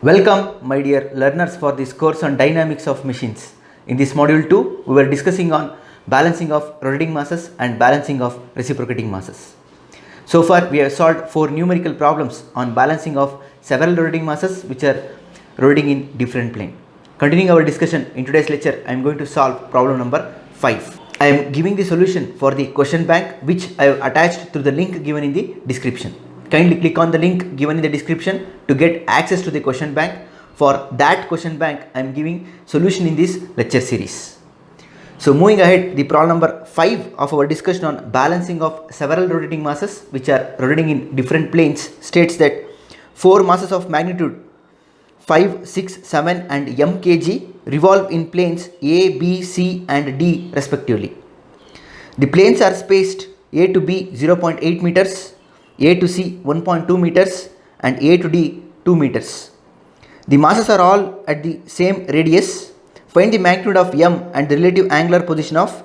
Welcome, my dear learners, for this course on dynamics of machines. In this module 2, we were discussing on balancing of rotating masses and balancing of reciprocating masses. So far, we have solved 4 numerical problems on balancing of several rotating masses which are rotating in different plane. Continuing our discussion in today's lecture, I am going to solve problem number 5. I am giving the solution for the question bank which I have attached through the link given in the description. Kindly click on the link given in the description to get access to the question bank. For that question bank, I am giving solution in this lecture series. So moving ahead, the problem number 5 of our discussion on balancing of several rotating masses which are rotating in different planes states that 4 masses of magnitude 5, 6, 7 and m kg revolve in planes A, B, C and D respectively. The planes are spaced A to B 0.8 meters, A to C 1.2 meters and A to D 2 meters. The masses are all at the same radius. Find the magnitude of m and the relative angular position of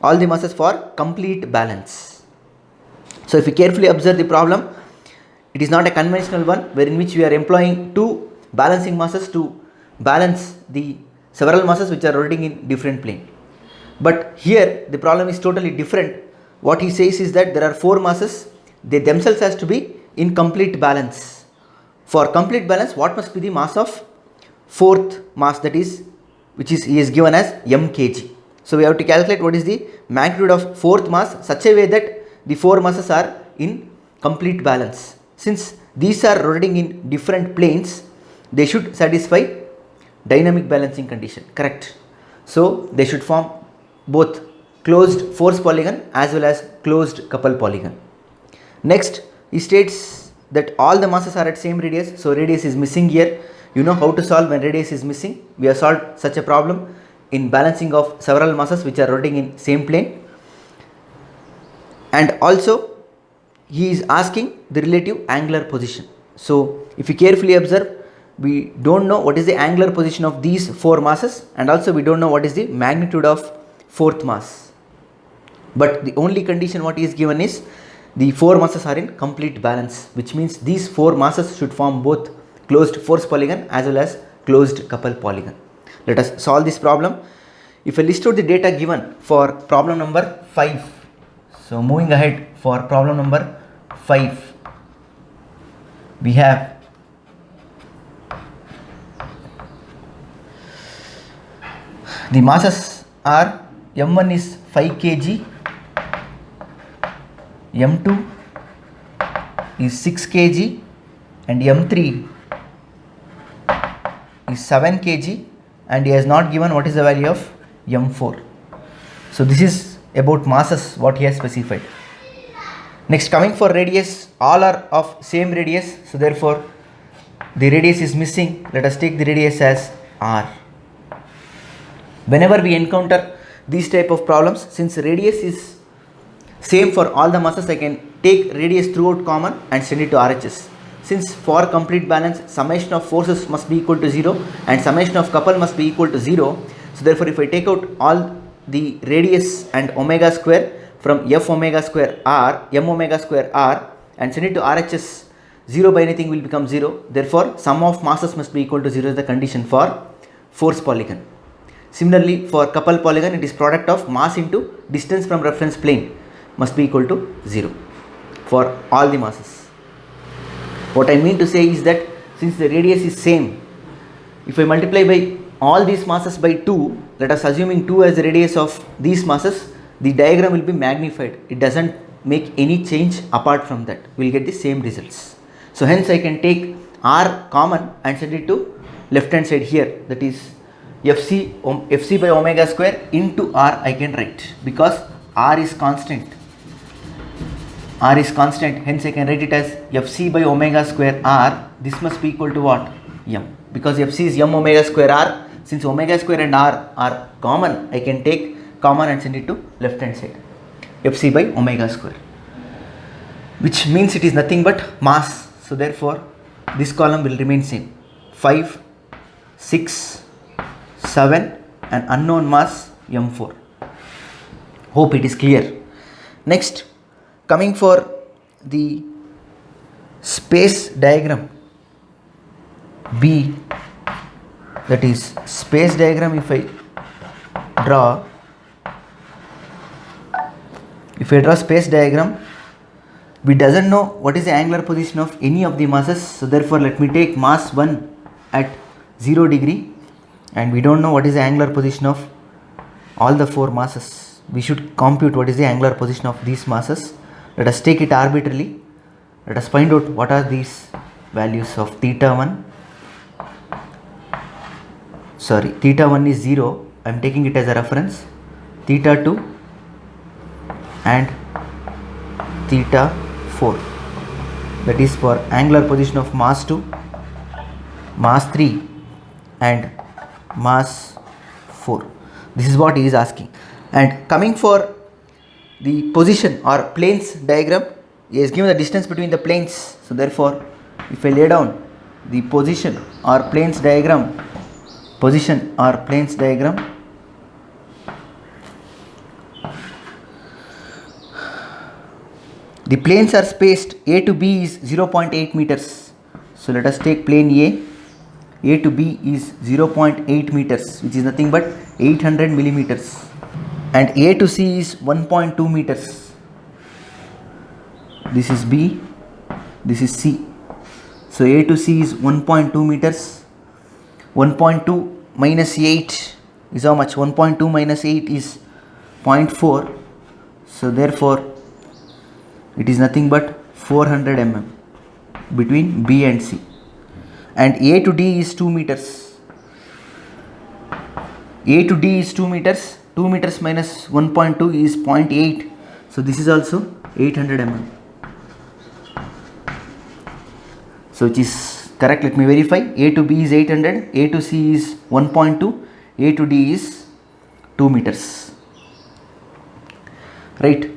all the masses for complete balance. So if you carefully observe the problem, it is not a conventional one wherein which we are employing two balancing masses to balance the several masses which are rotating in different plane. But here the problem is totally different. What he says is that there are 4 masses, they themselves has to be in complete balance. For complete balance, what must be the mass of fourth mass, that is which is he is given as m kg. So we have to calculate what is the magnitude of fourth mass such a way that the 4 masses are in complete balance. Since these are rotating in different planes, they should satisfy dynamic balancing condition, correct? So they should form both closed force polygon as well as closed couple polygon. Next, he states that all the masses are at same radius, so radius is missing here. You know how to solve when radius is missing. We have solved such a problem in balancing of several masses which are rotating in same plane. And also he is asking the relative angular position. So if you carefully observe, we don't know what is the angular position of these 4 masses and also we don't know what is the magnitude of fourth mass. But the only condition what is given is the 4 masses are in complete balance, which means these 4 masses should form both closed force polygon as well as closed couple polygon. Let us solve this problem. If I list out the data given for problem number 5, so moving ahead for problem number 5, we have the masses are m1 is 5 kg, m2 is 6 kg and m3 is 7 kg, and he has not given what is the value of m4. So this is about masses what he has specified. Next, coming for radius, all are of same radius, so therefore the radius is missing. Let us take the radius as r. Whenever we encounter these type of problems, since radius is same for all the masses, I can take radius throughout common and send it to RHS. Since for complete balance, summation of forces must be equal to 0 and summation of couple must be equal to 0. So therefore if I take out all the radius and omega square from f omega square r, m omega square r and send it to RHS, 0 by anything will become 0. Therefore sum of masses must be equal to 0 is the condition for force polygon. Similarly, for couple polygon, it is product of mass into distance from reference plane must be equal to 0 for all the masses. What I mean to say is that since the radius is same, if I multiply by all these masses by 2, let us assuming 2 as the radius of these masses, the diagram will be magnified. It doesn't make any change apart from that. We will get the same results. So hence I can take r common and send it to left hand side here, that is fc by omega square into r I can write, because r is constant, hence I can write it as fc by omega square r. This must be equal to what? M, because fc is m omega square r. Since omega square and r are common, I can take common and send it to left hand side, fc by omega square, which means it is nothing but mass. So therefore this column will remain same, 5, 6, 7 and unknown mass m4. Hope it is clear. Next, coming for the space diagram, B, that is space diagram. If I draw space diagram, we doesn't know what is the angular position of any of the masses, so therefore let me take mass 1 at 0 degree, and we don't know what is the angular position of all the 4 masses. We should compute what is the angular position of these masses. Let us take it arbitrarily. Let us find out what are these values of theta 1. Sorry, theta 1 is 0. I am taking it as a reference. Theta 2 and theta 4. That is for angular position of mass 2, mass 3 and mass 4. This is what he is asking. And coming for the position or planes diagram, he has given the distance between the planes. So therefore, if I lay down the position or planes diagram, the planes are spaced A to B is 0.8 meters. So let us take plane A to B is 0.8 meters, which is nothing but 800 millimeters, and A to C is 1.2 meters. This is B, this is C. So A to C is 1.2 meters. 1.2 minus 8 is how much? 1.2 minus 8 is 0.4. So therefore it is nothing but 400 mm between B and C. And A to D is 2 meters. A to D is 2 meters. 2 meters minus 1.2 is 0.8. So this is also 800 mm. So which is correct? Let me verify. A to B is 800. A to C is 1.2. A to D is 2 meters. Right.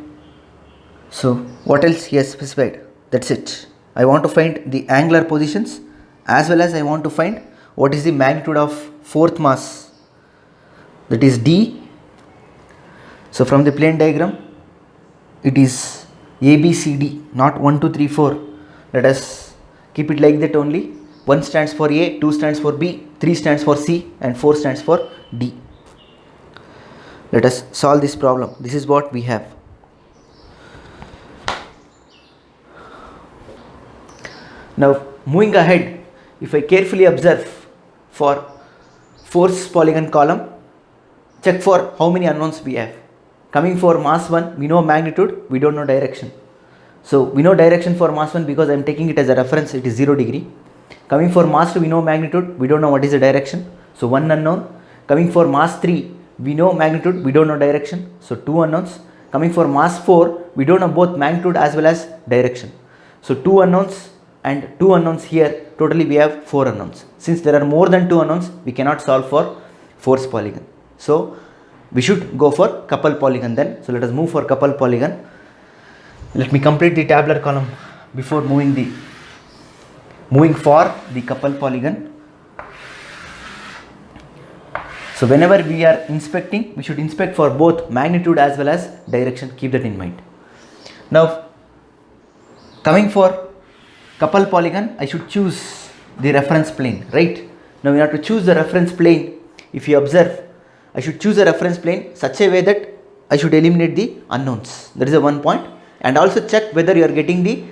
So what else he has specified? That's it. I want to find the angular positions as well as I want to find what is the magnitude of fourth mass, that is D. So from the plane diagram it is ABCD, not 1 2 3 4. Let us keep it like that only. 1 stands for A, 2 stands for B, 3 stands for C and 4 stands for D. Let us solve this problem. This is what we have. Now moving ahead, if I carefully observe for force polygon column, check for how many unknowns we have. Coming for mass 1, we know magnitude, we don't know direction. So we know direction for mass 1 because I am taking it as a reference, it is 0 degree. Coming for mass 2, we know magnitude, we don't know what is the direction. So 1 unknown. Coming for mass 3, we know magnitude, we don't know direction. So 2 unknowns. Coming for mass 4, we don't know both magnitude as well as direction. So 2 unknowns and 2 unknowns here. Totally we have 4 unknowns. Since there are more than 2 unknowns, we cannot solve for force polygon. So we should go for couple polygon then. So let us move for couple polygon. Let me complete the tabular column before moving for the couple polygon. So whenever we are inspecting, we should inspect for both magnitude as well as direction. Keep that in mind. Now coming for couple polygon, I should choose the reference plane, right? Now we have to choose the reference plane. If you observe, I should choose a reference plane such a way that I should eliminate the unknowns. That is the one point. And also check whether you are getting the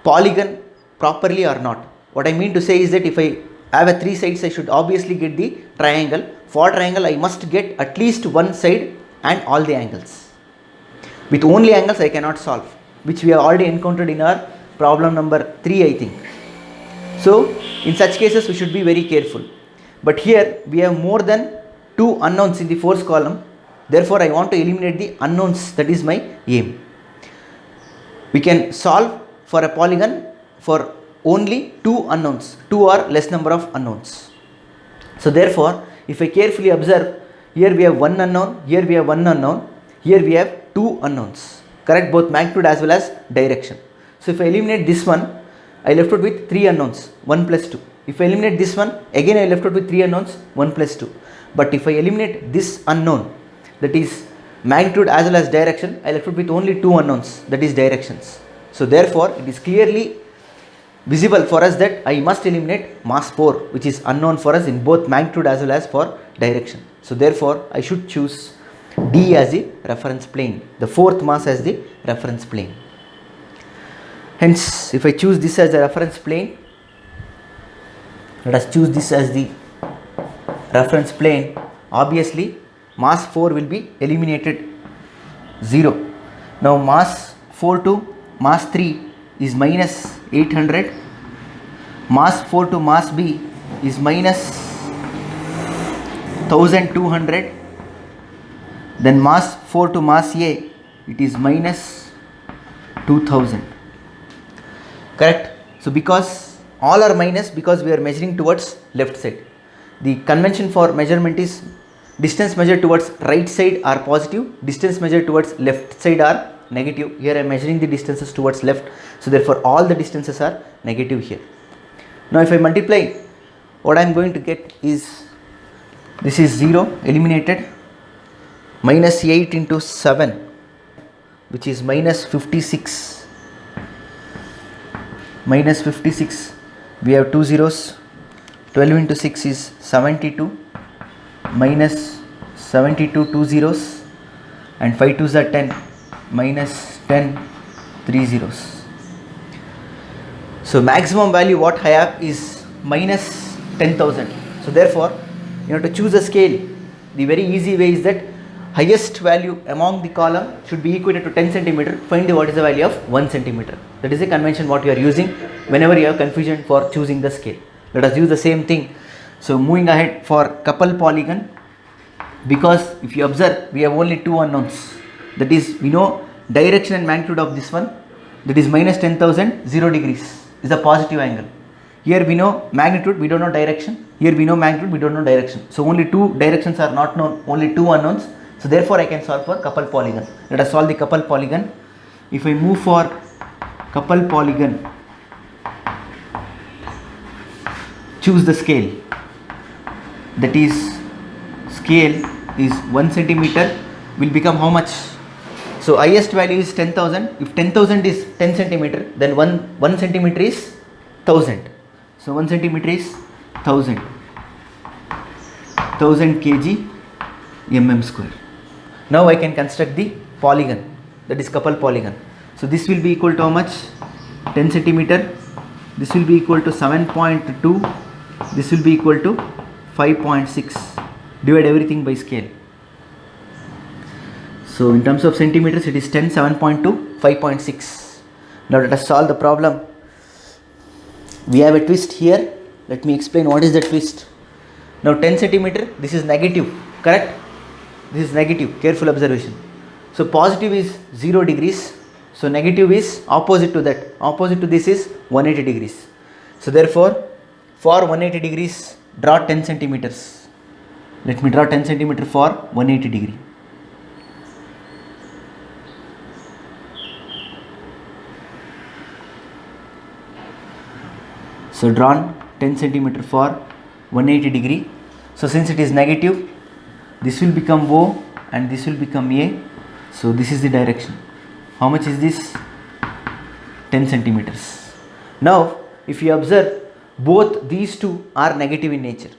polygon properly or not. What I mean to say is that if I have a 3 sides, I should obviously get the triangle. For triangle, I must get at least one side and all the angles. With only angles, I cannot solve, which we have already encountered in our problem number 3, I think. So in such cases, we should be very careful. But here we have more than 2 unknowns in the force column. Therefore, I want to eliminate the unknowns. That is my aim. We can solve for a polygon for only 2 unknowns, 2 or less number of unknowns. So therefore, if I carefully observe, here we have 1 unknown, here we have 1 unknown, here we have 2 unknowns. Correct, both magnitude as well as direction. So if I eliminate this one, I left out with 3 unknowns, 1 plus 2. If I eliminate this one, again I left out with 3 unknowns, 1 plus 2. But if I eliminate this unknown, that is magnitude as well as direction, I left out with only 2 unknowns, that is directions. So therefore, it is clearly visible for us that I must eliminate mass 4, which is unknown for us in both magnitude as well as for direction. So therefore I should choose D as the reference plane, the fourth mass as the reference plane. Hence, if I choose this as the reference plane, let us choose this as the reference plane, obviously mass 4 will be eliminated 0. Now mass 4 to mass 3 is minus 800, mass 4 to mass B is minus 1200, then mass 4 to mass A, it is minus 2000. Correct? So because all are minus, because we are measuring towards left side. The convention for measurement is distance measured towards right side are positive, distance measured towards left side are negative. Here I am measuring the distances towards left, so therefore all the distances are negative here. Now if I multiply, what I am going to get is, this is 0 eliminated, minus 8 into 7, which is minus 56, minus 56, we have 2 zeros, 12 into 6 is 72, minus 72 2 zeros, and 5 2s are 10, minus 10 3 zeros. So maximum value what I have is minus 10,000. So therefore you have to choose a scale. The very easy way is that highest value among the column should be equated to 10 centimeter. Find what is the value of 1 centimeter. That is a convention what you are using whenever you have confusion for choosing the scale. Let us use the same thing. So moving ahead for couple polygon, because if you observe we have only two unknowns, that is we know direction and magnitude of this one, that is minus 10,000, 0 degrees is a positive angle. Here we know magnitude, we don't know direction. Here we know magnitude, we don't know direction. So only two directions are not known, only two unknowns. So therefore I can solve for couple polygon. Let us solve the couple polygon. If I move for couple polygon, choose the scale, that is scale is 1 centimeter will become how much? So highest value is 10,000. If 10,000 is 10 centimeter, then 1 centimeter is 1000. So 1 centimeter is 1000 kg mm square. Now I can construct the polygon, that is couple polygon. So this will be equal to how much? 10 centimeter. This will be equal to 7.2. This will be equal to 5.6. Divide everything by scale. So in terms of centimeters it is 10, 7.2, 5.6. Now let us solve the problem. We have a twist here. Let me explain what is the twist. Now 10 centimeter, this is negative, correct? This is negative, careful observation. So positive is 0 degrees. So negative is opposite to that. Opposite to this is 180 degrees. So therefore for 180 degrees draw 10 centimeters. Let me draw 10 centimeter for 180 degree. So drawn 10 centimeter for 180 degree. So since it is negative, this will become O and this will become A. So this is the direction. How much is this? 10 centimeters. Now if you observe, both these two are negative in nature.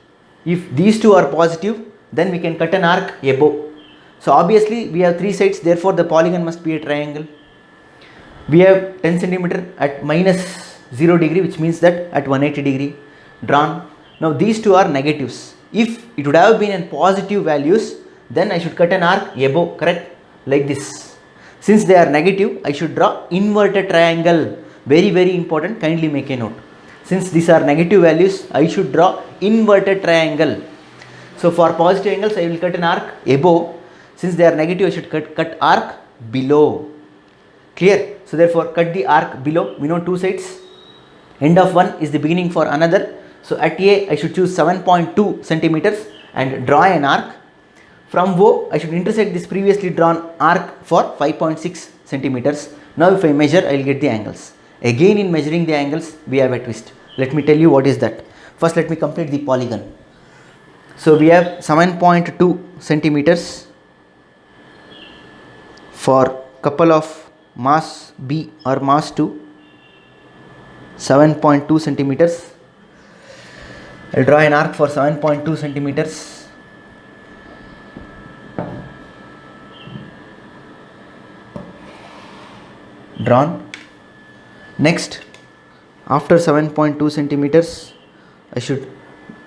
If these two are positive, then we can cut an arc above. So obviously we have three sides, therefore the polygon must be a triangle. We have 10 centimeter at minus 0 degree, which means that at 180 degree drawn. Now these two are negatives. If it would have been in positive values, then I should cut an arc above, correct? Like this. Since they are negative, I should draw inverted triangle. Very, very important, kindly make a note. Since these are negative values, I should draw inverted triangle. So for positive angles, I will cut an arc above. Since they are negative, I should cut arc below. Clear? So therefore, cut the arc below. We know two sides. End of one is the beginning for another. So at A, I should choose 7.2 centimeters and draw an arc. From O, I should intersect this previously drawn arc for 5.6 centimeters. Now if I measure, I will get the angles. Again in measuring the angles, we have a twist. Let me tell you what is that. First let me complete the polygon. So we have 7.2 centimeters for couple of mass B or mass 2. 7.2 centimeters. I'll draw an arc for 7.2 centimeters. Drawn. Next, after 7.2 centimeters, I should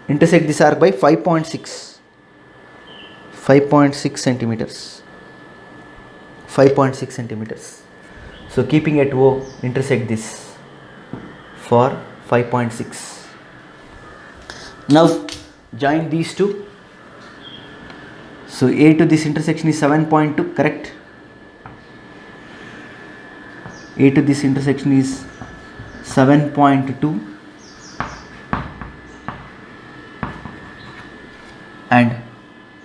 intersect this arc by 5.6 centimeters. 5.6 centimeters. So keeping at O, intersect this for 5.6. Now join these two. So A to this intersection is 7.2, correct? A to this intersection is 7.2 and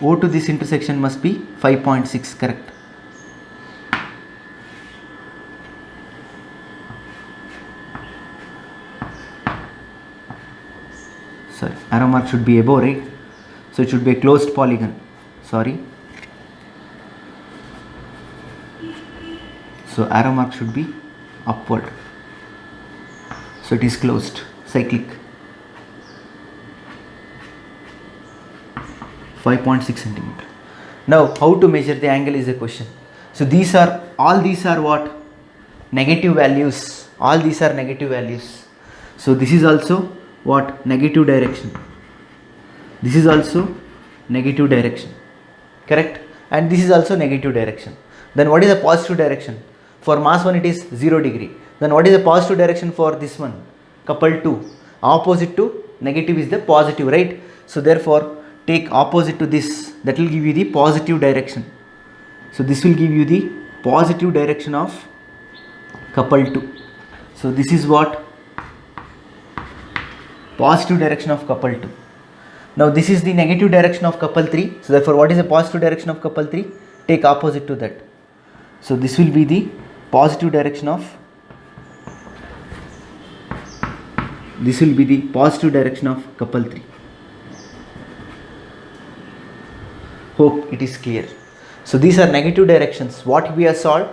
O to this intersection must be 5.6, correct? Sorry, arrow mark should be above, right? So it should be a closed polygon. Sorry. So arrow mark should be upward. So it is closed, cyclic. 5.6 centimeter. Now how to measure the angle is a question. So all these are what? Negative values. All these are negative values. So this is also what? Negative direction. This is also negative direction, correct? And this is also negative direction. Then what is the positive direction? For mass 1 it is 0 degree. Then what is the positive direction for this one? Coupled to, opposite to negative is the positive, right? So therefore take opposite to this, that will give you the positive direction. So this will give you the positive direction of coupled to. So this is what? Positive direction of coupled to. Now this is the negative direction of couple 3. So therefore what is the positive direction of couple 3? Take opposite to that. So this will be the positive direction of couple 3. Hope it is clear. So these are negative directions. What we have solved,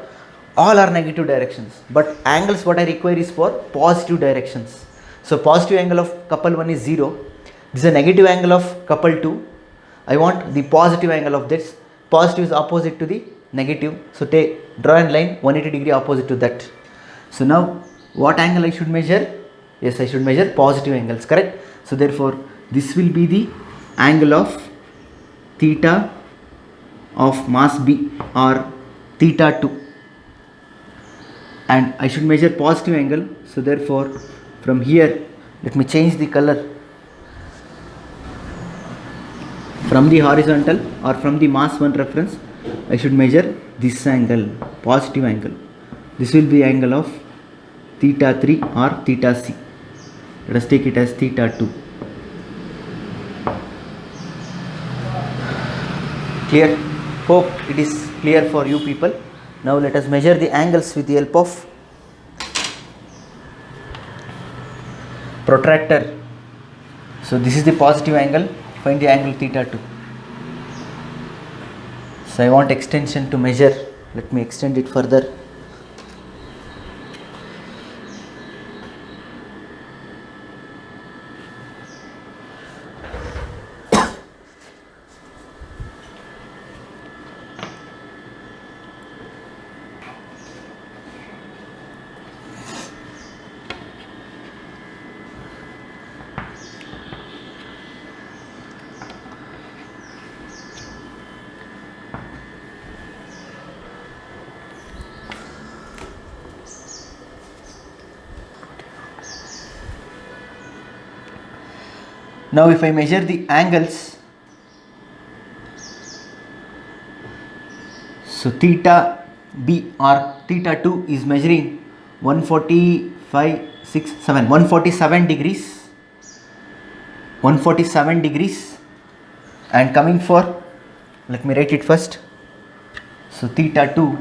all are negative directions. But angles what I require is for positive directions. So positive angle of couple 1 is 0. This is a negative angle of couple 2. I want the positive angle of this. Positive is opposite to the negative. So draw a line 180 degree opposite to that. So now what angle I should measure? Yes, I should measure positive angles, correct? So therefore this will be the angle of theta of mass B or theta 2. And I should measure positive angle. So therefore from here, let me change the color. From the horizontal or from the mass 1 reference, I should measure this angle, positive angle. This will be angle of theta 3 or theta C. Let us take it as theta 2. Clear? Hope it is clear for you people. Now let us measure the angles with the help of protractor. So this is the positive angle. Find the angle theta 2. So I want extension to measure. Let me extend it further. Now if I measure the angles, so theta B or theta 2 is measuring 147 degrees, 147 degrees, and coming for, let me write it first. So theta 2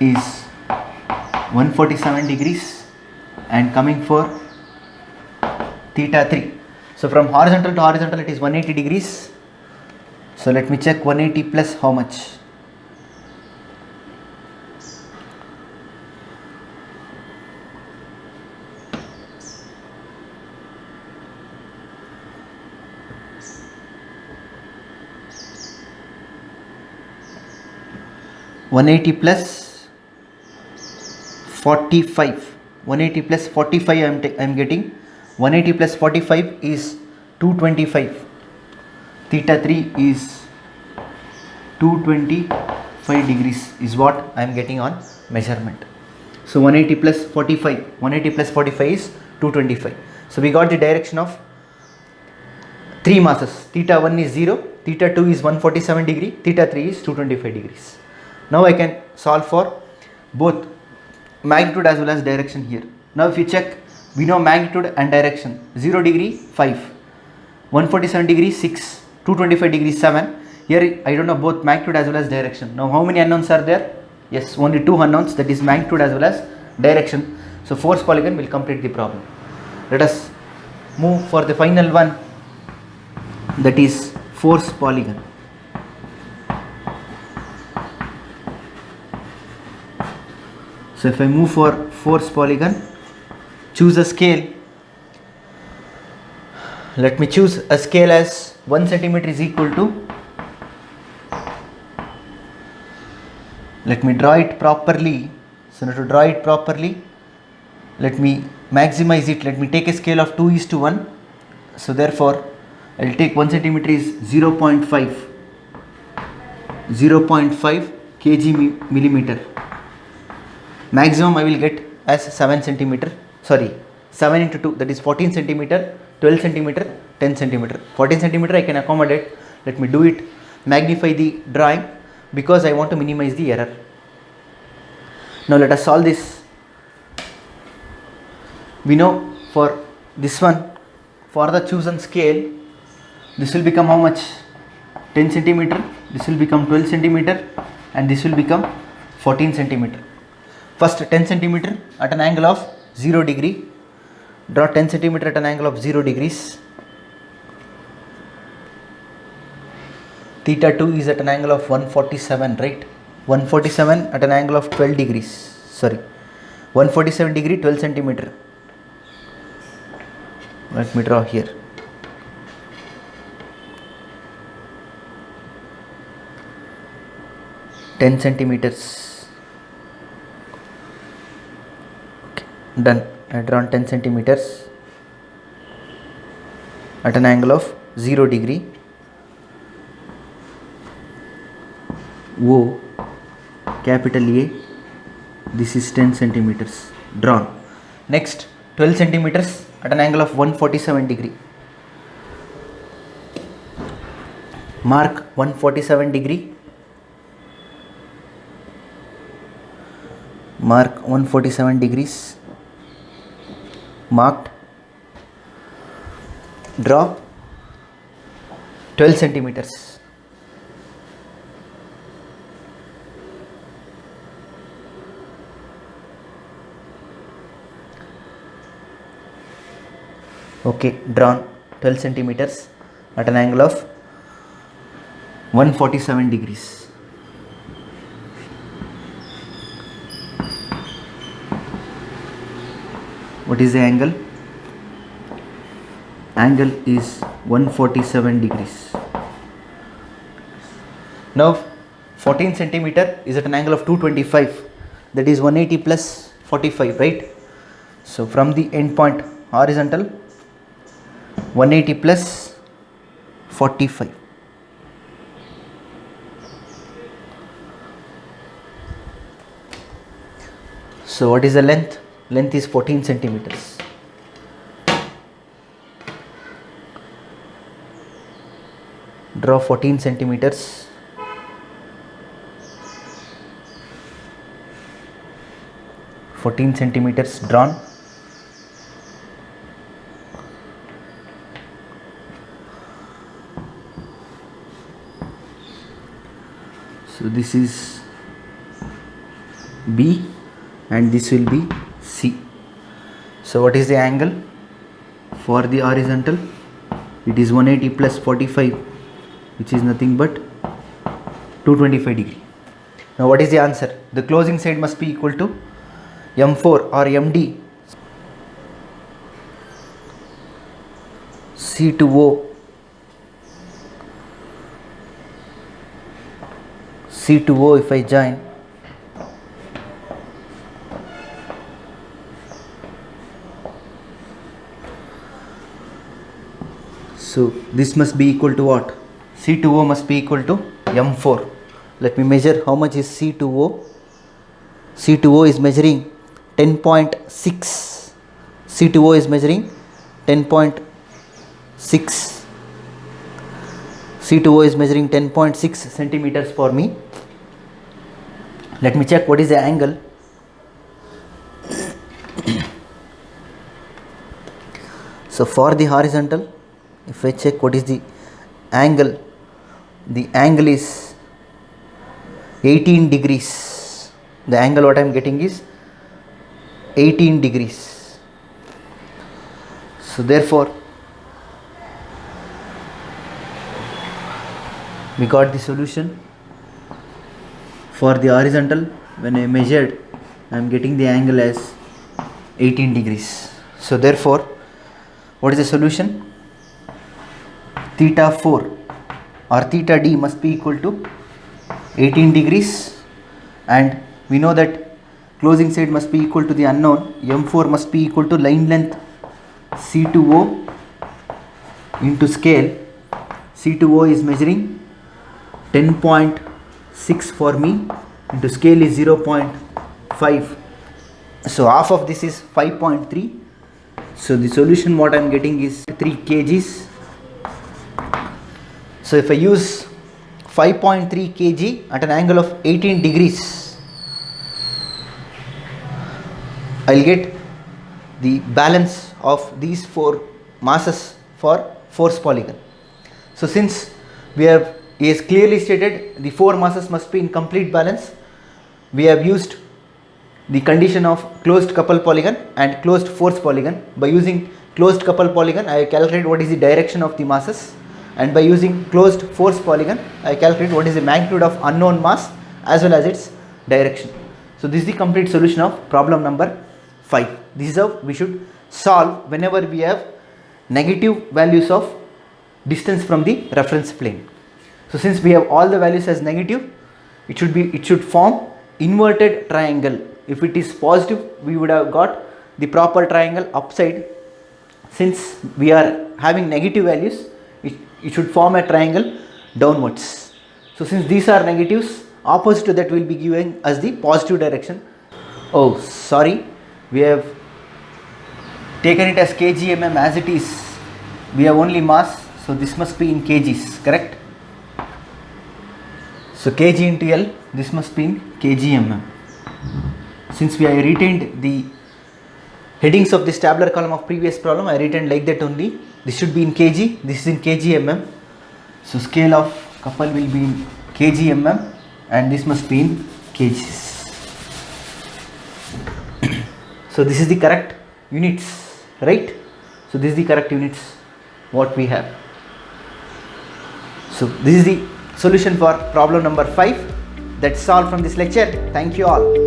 is 147 degrees and coming for theta 3. So from horizontal to horizontal it is 180 degrees. So let me check 180 plus how much? 180 plus 45. 180 plus 45 I am getting. 180 plus 45 is 225. Theta 3 is 225 degrees is what I am getting on measurement. So 180 plus 45. 180 plus 45 is 225. So we got the direction of 3 masses. Theta 1 is 0, theta 2 is 147 degree, theta 3 is 225 degrees. Now I can solve for both magnitude as well as direction here. Now if you check, we know magnitude and direction. 0 degree 5, 147 degree 6, 225 degree 7. Here I don't know both magnitude as well as direction. Now how many unknowns are there? Yes, only 2 unknowns, that is magnitude as well as direction. So force polygon will complete the problem. Let us move for the final one, that is force polygon. So if I move for force polygon, choose a scale. Let me choose a scale as 1 centimeter is equal to, let me draw it properly. So now to draw it properly, let me maximize it. Let me take a scale of 2:1. So therefore I will take 1 centimeter is 0.5 kg millimeter. Maximum I will get as 7 centimeter, sorry, 7 into 2, that is 14 centimeter, 12 centimeter, 10 centimeter. 14 centimeter I can accommodate. Let me do it, magnify the drawing, because I want to minimize the error. Now let us solve this. We know for this one, for the chosen scale, this will become how much? 10 centimeter, this will become 12 centimeter, and this will become 14 centimeter. First 10 centimeter at an angle of 0 degree. Draw 10 centimeter at an angle of 0 degrees. Theta 2 is at an angle of 147, right? 147 at an angle of 12 degrees. Sorry, 147 degree, 12 centimeter. Let me draw here. Ten centimeters. Okay, done. I drawn 10 centimeters at an angle of 0 degree. O, capital A, this is 10 centimeters drawn. Next 12 centimeters at an angle of 147 degree. Mark 147 degree. Mark 147 degrees. Marked. Draw 12 centimeters. Okay, drawn 12 centimeters at an angle of 147 degrees. What is the angle? Angle is 147 degrees. Now 14 centimeter is at an angle of 225, that is 180 plus 45, right? So from the end point horizontal, 180 plus 45. So what is the length? Length is 14 centimeters. Draw 14 centimeters. Drawn. So this is B and this will be C. So what is the angle for the horizontal? It is 180 plus 45, which is nothing but 225 degree. Now what is the answer? The closing side must be equal to M4 or MD. C to O. C to O if I join, So this must be equal to what? C2O must be equal to M4. Let me measure how much is C2O. C2O is measuring 10.6. C2O is measuring 10.6. C2O is measuring 10.6 centimeters for me. Let me check what is the angle. So for the horizontal, if I check what is the angle is 18 degrees. The angle what I am getting is 18 degrees. So therefore we got the solution. For the horizontal, when I measured, I am getting the angle as 18 degrees. So therefore, what is the solution? Theta 4 or theta D must be equal to 18 degrees, and we know that closing side must be equal to the unknown. M4 must be equal to line length C2O into scale. C2O is measuring 10.6 for me, into scale is 0.5. So half of this is 5.3. So the solution what I am getting is 3 kgs. So if I use 5.3 kg at an angle of 18 degrees, I will get the balance of these 4 masses for force polygon. So since we have is clearly stated the 4 masses must be in complete balance, we have used the condition of closed couple polygon and closed force polygon. By using closed couple polygon, I calculate what is the direction of the masses, and by using closed force polygon, I calculate what is the magnitude of unknown mass as well as its direction. So this is the complete solution of problem number 5. This is how we should solve whenever we have negative values of distance from the reference plane. So since we have all the values as negative, it should form inverted triangle. If it is positive, we would have got the proper triangle upside. Since we are having negative values, it should form a triangle downwards. So since these are negatives, opposite to that will be giving us the positive direction. Oh sorry, we have taken it as kgmm as it is. We have only mass, so this must be in kgs, correct? So kg into L, this must be in kgmm. Since we have retained the headings of this tabular column of previous problem, I retained like that only. This should be in kg, this is in kgmm. So scale of couple will be in kgmm and this must be in kgs. So this is the correct units, right? So this is the correct units what we have. So this is the solution for problem number 5. That's all from this lecture. Thank you all.